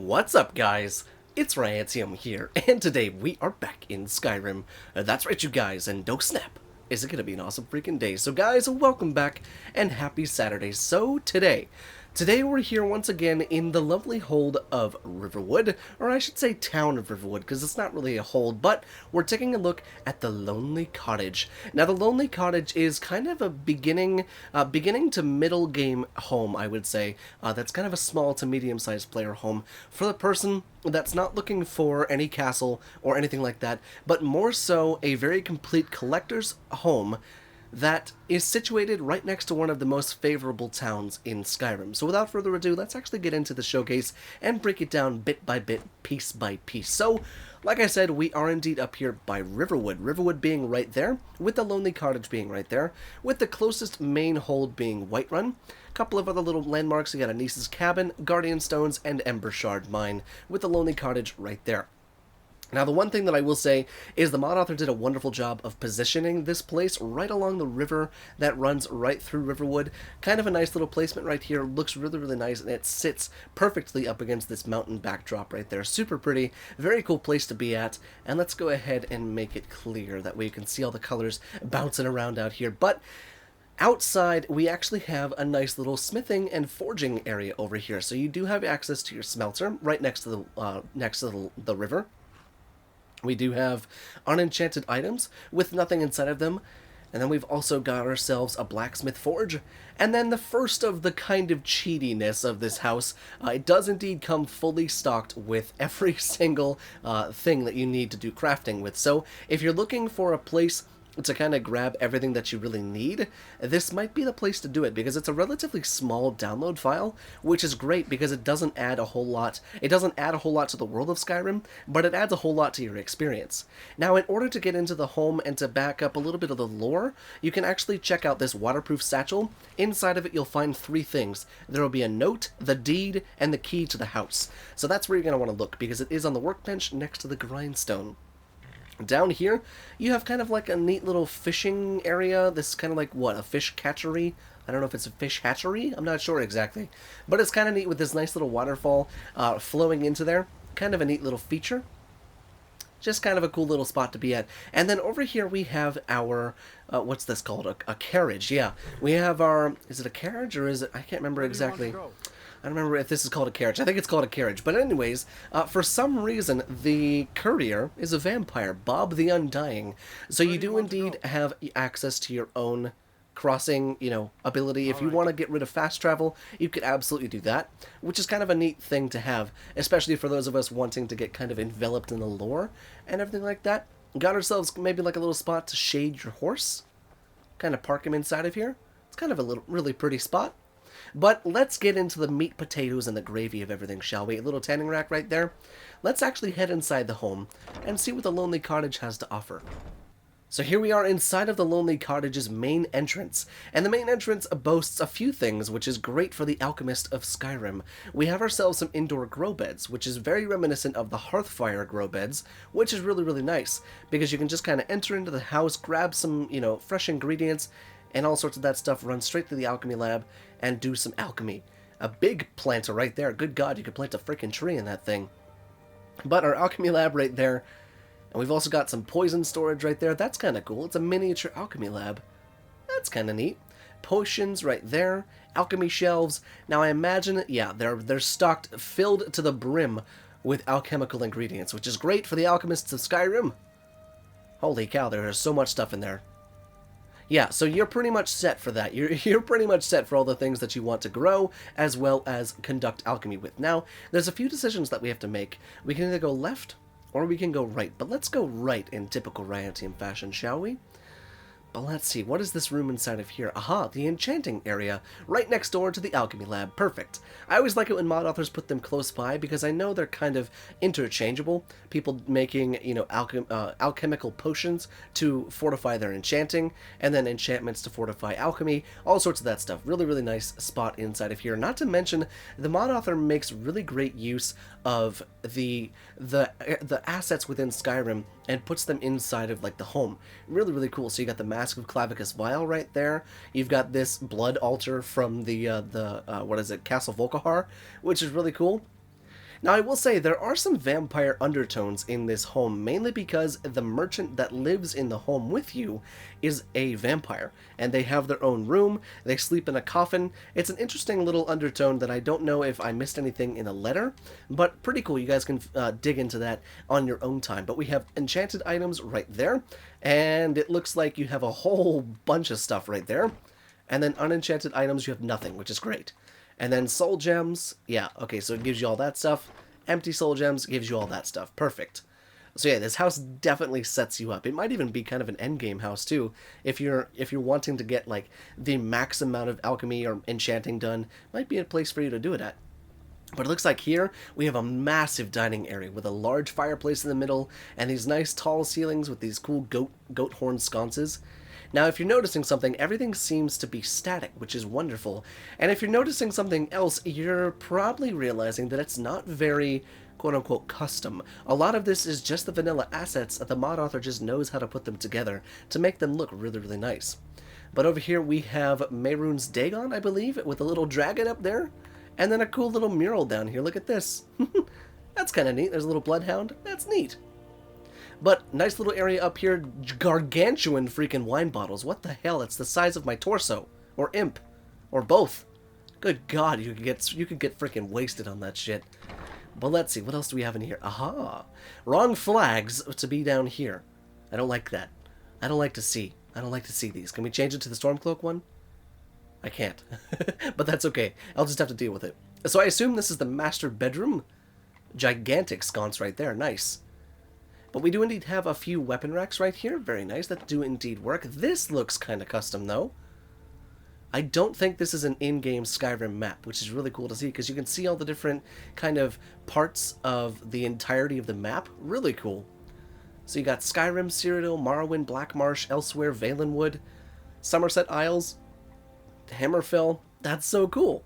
What's up, guys? It's Ryantium here, and today we are back in Skyrim. That's right, you guys, and don't snap. Is it gonna be an awesome freaking day? So guys, welcome back, and happy Saturday. So today we're here once again in the lovely hold of Riverwood, or I should say town of Riverwood, because it's not really a hold, but we're taking a look at the Lonely Cottage. Now, the Lonely Cottage is kind of a beginning to middle game home, I would say. That's kind of a small to medium-sized player home for the person that's not looking for any castle or anything like that, but more so a very complete collector's home that is situated right next to one of the most favorable towns in Skyrim. So without further ado, let's actually get into the showcase and break it down bit by bit, piece by piece. So, like I said, we are indeed up here by Riverwood. Riverwood being right there, with the Lonely Cottage being right there, with the closest main hold being Whiterun. A couple of other little landmarks. You got Anice's Cabin, Guardian Stones, and Ember Shard Mine, with the Lonely Cottage right there. Now, the one thing that I will say is the mod author did a wonderful job of positioning this place right along the river that runs right through Riverwood. Kind of a nice little placement right here. Looks really, really nice, and it sits perfectly up against this mountain backdrop right there. Super pretty. Very cool place to be at. And let's go ahead and make it clear. That way you can see all the colors bouncing around out here. But outside, we actually have a nice little smithing and forging area over here. So you do have access to your smelter right next to the river. We do have unenchanted items with nothing inside of them. And then we've also got ourselves a blacksmith forge. And then the first of the kind of cheatiness of this house, it does indeed come fully stocked with every single thing that you need to do crafting with. So if you're looking for a place to kind of grab everything that you really need, this might be the place to do it, because it's a relatively small download file, which is great because it doesn't add a whole lot. It doesn't add a whole lot to the world of Skyrim, but it adds a whole lot to your experience. Now, in order to get into the home and to back up a little bit of the lore, you can actually check out this waterproof satchel. Inside of it, you'll find three things. There will be a note, the deed, and the key to the house. So that's where you're going to want to look, because it is on the workbench next to the grindstone. Down here, you have kind of like a neat little fishing area. This is kind of like, what, a fish catchery? I don't know if it's a fish hatchery. I'm not sure exactly. But it's kind of neat with this nice little waterfall flowing into there. Kind of a neat little feature. Just kind of a cool little spot to be at. And then over here we have our, what's this called? A carriage, yeah. We have our, is it a carriage or is it, I can't remember exactly. I don't remember if this is called a carriage. I think it's called a carriage. But anyways, for some reason, the courier is a vampire, Bob the Undying. So you do indeed have access to your own crossing, ability. If you want to get rid of fast travel, you could absolutely do that, which is kind of a neat thing to have, especially for those of us wanting to get kind of enveloped in the lore and everything like that. Got ourselves maybe like a little spot to shade your horse. Kind of park him inside of here. It's kind of a little really pretty spot. But let's get into the meat, potatoes, and the gravy of everything, shall we? A little tanning rack right there. Let's actually head inside the home and see what the Lonely Cottage has to offer. So here we are inside of the Lonely Cottage's main entrance, and the main entrance boasts a few things, which is great for the alchemist of Skyrim. We have ourselves some indoor grow beds, which is very reminiscent of the Hearthfire grow beds, which is really, really nice, because you can just kind of enter into the house, grab some, fresh ingredients, and all sorts of that stuff, run straight to the alchemy lab, and do some alchemy. A big planter right there. Good God, you could plant a freaking tree in that thing. But our alchemy lab right there, and we've also got some poison storage right there. That's kind of cool. It's a miniature alchemy lab. That's kind of neat. Potions right there. Alchemy shelves. Now I imagine, yeah, they're stocked, filled to the brim with alchemical ingredients, which is great for the alchemists of Skyrim. Holy cow, there is so much stuff in there. Yeah, so you're pretty much set for that. You're pretty much set for all the things that you want to grow, as well as conduct alchemy with. Now, there's a few decisions that we have to make. We can either go left, or we can go right. But let's go right in typical Ryantium fashion, shall we? But let's see, what is this room inside of here? Aha, the enchanting area, right next door to the alchemy lab. Perfect. I always like it when mod authors put them close by, because I know they're kind of interchangeable. People making, alchemical potions to fortify their enchanting, and then enchantments to fortify alchemy, all sorts of that stuff. Really, really nice spot inside of here. Not to mention, the mod author makes really great use of the assets within Skyrim and puts them inside of like the home. Really, really cool. So you got the Mask of Clavicus Vial right there. You've got this blood altar from the what is it, Castle Volkihar, which is really cool. Now, I will say there are some vampire undertones in this home, mainly because the merchant that lives in the home with you is a vampire, and they have their own room, they sleep in a coffin. It's an interesting little undertone that I don't know if I missed anything in the letter, but pretty cool. You guys can dig into that on your own time. But we have enchanted items right there, and it looks like you have a whole bunch of stuff right there. And then unenchanted items, you have nothing, which is great. And then soul gems, yeah, okay, so it gives you all that stuff. Empty soul gems gives you all that stuff. Perfect. So yeah, this house definitely sets you up. It might even be kind of an endgame house too, if you're wanting to get like the max amount of alchemy or enchanting done. Might be a place for you to do it at. But it looks like here we have a massive dining area with a large fireplace in the middle and these nice tall ceilings with these cool goat horn sconces. Now, if you're noticing something, everything seems to be static, which is wonderful. And if you're noticing something else, you're probably realizing that it's not very, quote-unquote, custom. A lot of this is just the vanilla assets that the mod author just knows how to put them together to make them look really, really nice. But over here we have Mehrunes Dagon, I believe, with a little dragon up there. And then a cool little mural down here. Look at this. That's kind of neat. There's a little bloodhound. That's neat. But nice little area up here, gargantuan freaking wine bottles. What the hell? It's the size of my torso, or imp, or both. Good God, you could get freaking wasted on that shit. But let's see, what else do we have in here? Aha, wrong flags to be down here. I don't like that. I don't like to see these. Can we change it to the Stormcloak one? I can't, but that's okay. I'll just have to deal with it. So I assume this is the master bedroom. Gigantic sconce right there. Nice. But we do indeed have a few weapon racks right here. Very nice. That do indeed work. This looks kind of custom, though. I don't think this is an in-game Skyrim map, which is really cool to see, because you can see all the different kind of parts of the entirety of the map. Really cool. So you got Skyrim, Cyrodiil, Morrowind, Blackmarsh, Elsewhere, Valenwood, Somerset Isles, Hammerfell. That's so cool.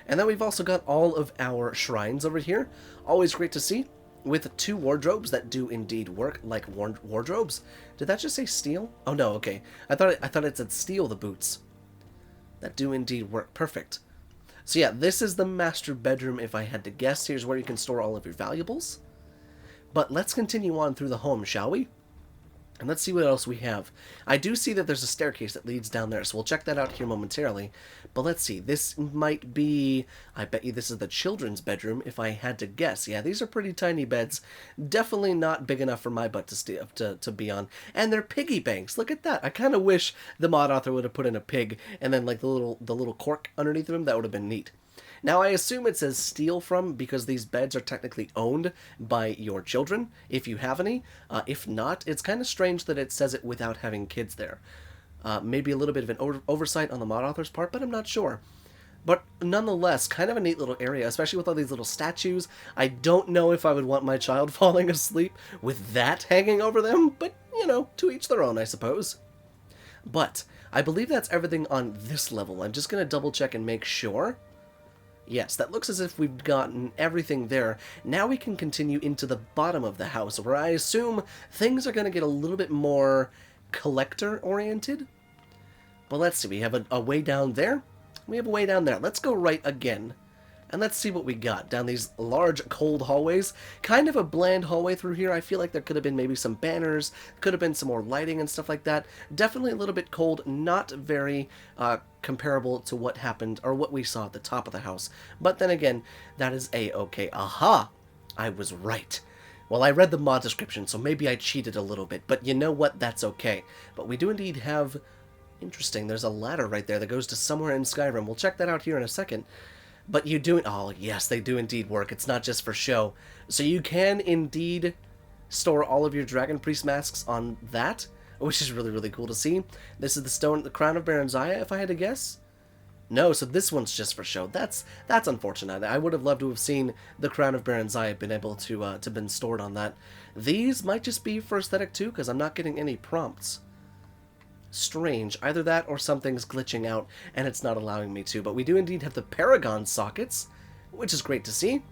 And then we've also got all of our shrines over here. Always great to see. With 2 wardrobes that do indeed work like wardrobes. Did that just say steel? Oh no, okay. I thought it said steel the boots. That do indeed work. Perfect. So yeah, this is the master bedroom if I had to guess. Here's where you can store all of your valuables. But let's continue on through the home, shall we? And let's see what else we have. I do see that there's a staircase that leads down there, so we'll check that out here momentarily. But let's see, this might be... I bet you this is the children's bedroom, if I had to guess. Yeah, these are pretty tiny beds. Definitely not big enough for my butt to be on. And they're piggy banks. Look at that. I kind of wish the mod author would have put in a pig, and then like the little cork underneath them. That would have been neat. Now, I assume it says steal from because these beds are technically owned by your children, if you have any. If not, it's kind of strange that it says it without having kids there. Maybe a little bit of an oversight on the mod author's part, but I'm not sure. But nonetheless, kind of a neat little area, especially with all these little statues. I don't know if I would want my child falling asleep with that hanging over them, but, you know, to each their own, I suppose. But I believe that's everything on this level. I'm just going to double check and make sure. Yes, that looks as if we've gotten everything there. Now we can continue into the bottom of the house, where I assume things are going to get a little bit more collector-oriented. But let's see, we have a way down there. We have a way down there. Let's go right again. And let's see what we got down these large, cold hallways. Kind of a bland hallway through here. I feel like there could have been maybe some banners, could have been some more lighting and stuff like that. Definitely a little bit cold, not very comparable to what happened, or what we saw at the top of the house. But then again, that is a-okay. Aha! I was right. Well, I read the mod description, so maybe I cheated a little bit, but you know what? That's okay. But we do indeed have... Interesting, there's a ladder right there that goes to somewhere in Skyrim. We'll check that out here in a second. But you do... Oh, yes, they do indeed work. It's not just for show. So you can indeed store all of your Dragon Priest masks on that, which is really, really cool to see. This is the Crown of Baranziah, if I had to guess. No, so this one's just for show. That's unfortunate. I would have loved to have seen the Crown of Baranziah been able to been stored on that. These might just be for aesthetic too, because I'm not getting any prompts. Strange. Either that or something's glitching out and it's not allowing me to. But we do indeed have the Paragon sockets, which is great to see,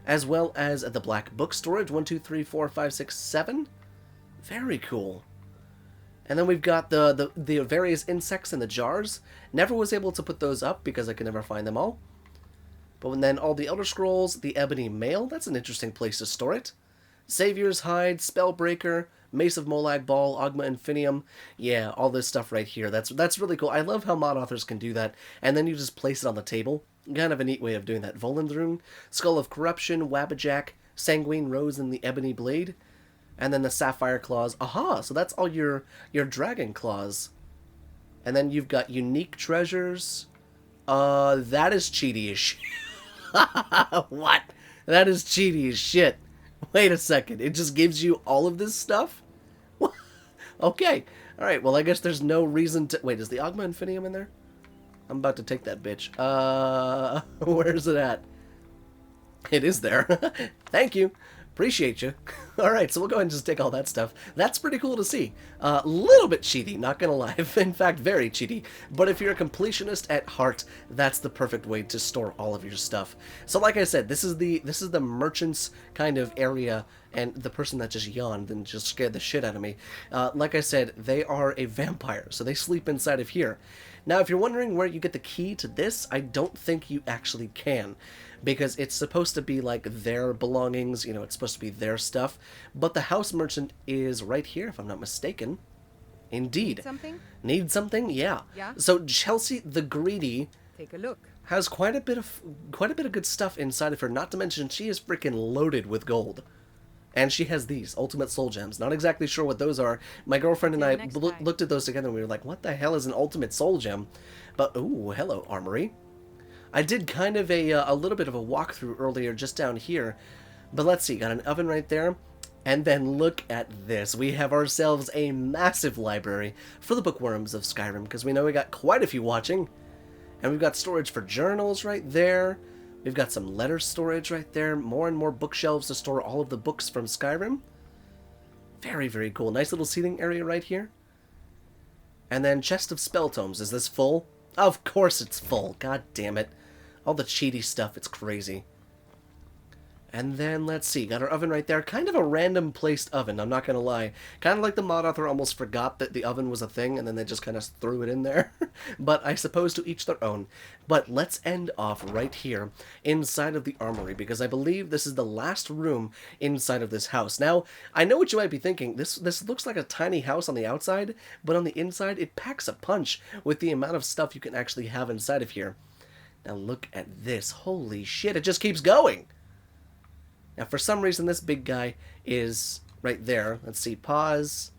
as well as the black book storage. 1, 2, 3, 4, 5, 6, 7. Very cool. And then we've got the various insects in the jars. Never was able to put those up because I could never find them all. But then all the Elder Scrolls, the Ebony Mail, that's an interesting place to store it. Savior's Hide, Spellbreaker, Mace of Molag Ball, Ogma Infinium. Yeah, all this stuff right here. That's really cool. I love how mod authors can do that, and then you just place it on the table. Kind of a neat way of doing that. Volendrun, Skull of Corruption, Wabbajack, Sanguine Rose, and the Ebony Blade. And then the Sapphire Claws. Aha! So that's all your Dragon Claws. And then you've got Unique Treasures. That is cheaty as shit. What? That is cheaty as shit. Wait a second. It just gives you all of this stuff? Okay. Alright, well I guess there's no reason to... Wait, is the Ogma Infinium in there? I'm about to take that bitch. Where's it at? It is there. Thank you. Appreciate you. Alright, so we'll go ahead and just take all that stuff. That's pretty cool to see. Little bit cheaty, not gonna lie. In fact, very cheaty. But if you're a completionist at heart, that's the perfect way to store all of your stuff. So like I said, this is the merchant's kind of area, and the person that just yawned and just scared the shit out of me. Like I said, they are a vampire, so they sleep inside of here. Now, if you're wondering where you get the key to this, I don't think you actually can. Because it's supposed to be like their belongings, you know, it's supposed to be their stuff. But the house merchant is right here, if I'm not mistaken. Indeed. Need something? Need something? Yeah. Yeah. So Chelsea the Greedy... Take a look. ...has quite a bit of good stuff inside of her, not to mention she is freaking loaded with gold. And she has these, Ultimate Soul Gems. Not exactly sure what those are. My girlfriend and I looked at those together and we were like, what the hell is an Ultimate Soul Gem? But, ooh, hello, Armory. I did kind of a little bit of a walkthrough earlier just down here. But let's see, got an oven right there. And then look at this. We have ourselves a massive library for the bookworms of Skyrim, because we know we got quite a few watching. And we've got storage for journals right there. We've got some letter storage right there. More and more bookshelves to store all of the books from Skyrim. Very, very cool. Nice little seating area right here. And then chest of spell tomes. Is this full? Of course it's full. God damn it. All the cheaty stuff. It's crazy. And then, let's see, got our oven right there. Kind of a random placed oven, I'm not going to lie. Kind of like the mod author almost forgot that the oven was a thing, and then they just kind of threw it in there. But I suppose to each their own. But let's end off right here inside of the armory, because I believe this is the last room inside of this house. Now, I know what you might be thinking. This looks like a tiny house on the outside, but on the inside, it packs a punch with the amount of stuff you can actually have inside of here. Now, look at this. Holy shit, it just keeps going. Now, for some reason, this big guy is right there. Let's see, pause.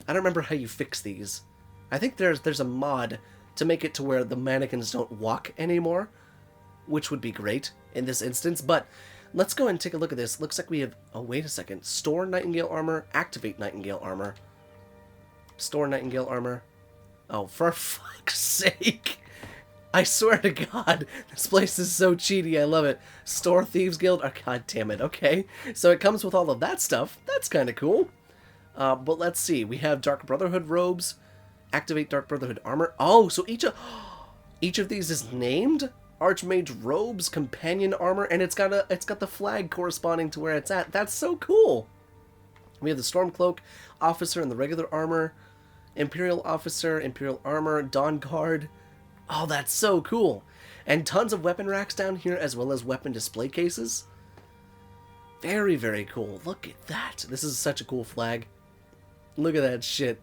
I don't remember how you fix these. I think there's a mod to make it to where the mannequins don't walk anymore, which would be great in this instance. But let's go and take a look at this. Looks like we have... Oh, wait a second. Store Nightingale Armor, activate Nightingale Armor. Store Nightingale Armor. Oh, for fuck's sake. I swear to God, this place is so cheaty, I love it. Store Thieves Guild, oh, god damn it, okay. So it comes with all of that stuff, that's kind of cool. But let's see, we have Dark Brotherhood robes, activate Dark Brotherhood armor. Oh, so each of these is named? Archmage robes, companion armor, and it's got the flag corresponding to where it's at. That's so cool. We have the Stormcloak officer and the regular armor, Imperial officer, Imperial armor, Dawn Guard. Oh, that's so cool. And tons of weapon racks down here, as well as weapon display cases. Very, very cool. Look at that. This is such a cool flag. Look at that shit.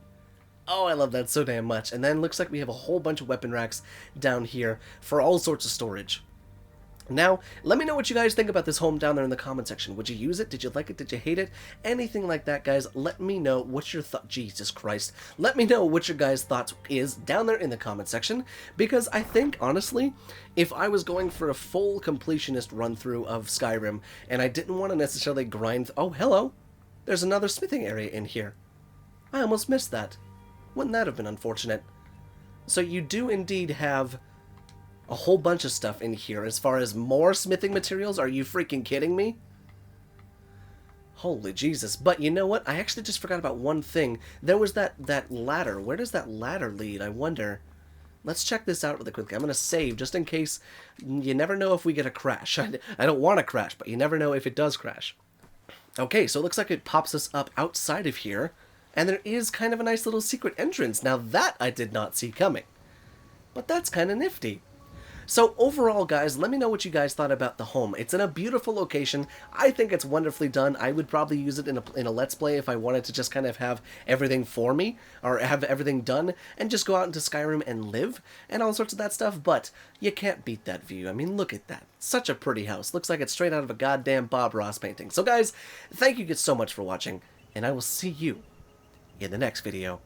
Oh, I love that so damn much. And then looks like we have a whole bunch of weapon racks down here for all sorts of storage. Now, let me know what you guys think about this home down there in the comment section. Would you use it? Did you like it? Did you hate it? Anything like that, guys, let me know what your thought. Jesus Christ. Let me know what your guys' thoughts is down there in the comment section, because I think, honestly, if I was going for a full completionist run-through of Skyrim, and I didn't want to necessarily grind... Oh, hello! There's another smithing area in here. I almost missed that. Wouldn't that have been unfortunate? So you do indeed have... a whole bunch of stuff in here as far as more smithing materials. Are you freaking kidding me? Holy Jesus. But you know what? I actually just forgot about one thing. There was that ladder. Where does that ladder lead? I wonder. Let's check this out really quickly. I'm going to save just in case. You never know if we get a crash. I don't want to crash, but you never know if it does crash. Okay, so it looks like it pops us up outside of here. And there is kind of a nice little secret entrance. Now that I did not see coming. But that's kind of nifty. So overall, guys, let me know what you guys thought about the home. It's in a beautiful location. I think it's wonderfully done. I would probably use it in a Let's Play if I wanted to just kind of have everything for me, or have everything done, and just go out into Skyrim and live, and all sorts of that stuff, but you can't beat that view. I mean, look at that. Such a pretty house. Looks like it's straight out of a goddamn Bob Ross painting. So guys, thank you so much for watching, and I will see you in the next video.